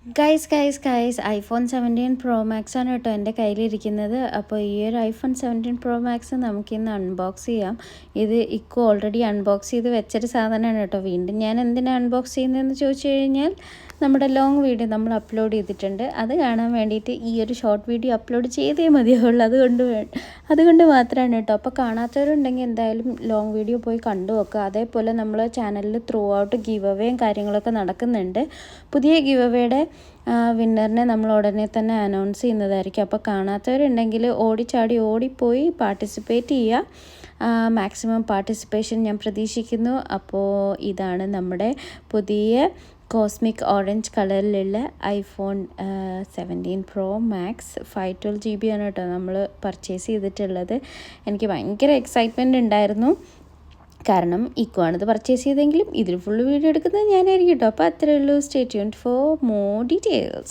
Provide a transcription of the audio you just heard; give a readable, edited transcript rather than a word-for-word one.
Guys iPhone 17 pro max ആണ് കേട്ടോ എൻ്റെ കയ്യിലിരിക്കുന്നത്. അപ്പോൾ ഈ ഒരു ഐഫോൺ 17 പ്രോ മാക്സ് നമുക്കിന്ന് അൺബോക്സ് ചെയ്യാം. ഇത് ഇക്കോ ഓൾറെഡി അൺബോക്സ് ചെയ്ത് വെച്ചൊരു സാധനമാണ് കേട്ടോ. വീണ്ടും ഞാൻ എന്തിനാണ് അൺബോക്സ് ചെയ്യുന്നതെന്ന് ചോദിച്ചു കഴിഞ്ഞാൽ, നമ്മുടെ ലോങ് വീഡിയോ നമ്മൾ അപ്ലോഡ് ചെയ്തിട്ടുണ്ട്. അത് കാണാൻ വേണ്ടിയിട്ട് ഈ ഒരു ഷോർട്ട് വീഡിയോ അപ്ലോഡ് ചെയ്തേ മതിയാവുള്ളൂ. അതുകൊണ്ട് മാത്രമാണ് കേട്ടോ. അപ്പോൾ കാണാത്തവരുണ്ടെങ്കിൽ എന്തായാലും ലോങ് വീഡിയോ പോയി കണ്ടു നോക്കുക. അതേപോലെ നമ്മൾ ചാനലിൽ ത്രൂ ഔട്ട് ഗിവ് അവേയും കാര്യങ്ങളൊക്കെ നടക്കുന്നുണ്ട്. പുതിയ ഗിവ് അവേയുടെ വിന്നറിനെ നമ്മൾ ഉടനെ തന്നെ അനൗൺസ് ചെയ്യുന്നതായിരിക്കും. അപ്പോൾ കാണാത്തവരുണ്ടെങ്കിൽ ഓടിപ്പോയി പാർട്ടിസിപ്പേറ്റ് ചെയ്യുക. മാക്സിമം പാർട്ടിസിപ്പേഷൻ ഞാൻ പ്രതീക്ഷിക്കുന്നു. അപ്പോൾ ഇതാണ് നമ്മുടെ പുതിയ കോസ്മിക് ഓറഞ്ച് കളറിലുള്ള ഐഫോൺ 17 പ്രോ മാക്സ് 512 GB ആണ് കേട്ടോ നമ്മൾ പർച്ചേസ് ചെയ്തിട്ടുള്ളത്. എനിക്ക് ഭയങ്കര എക്സൈറ്റ്മെൻറ്റ് ഉണ്ടായിരുന്നു. കാരണം ഇക്കോ ആണിത് പർച്ചേസ് ചെയ്തെങ്കിലും ഇതിൽ ഫുള്ള് വീഡിയോ എടുക്കുന്നത് ഞാനായിരിക്കും കേട്ടോ. അപ്പോൾ അത്രയേ ഉള്ളൂ. Stay tuned for more details.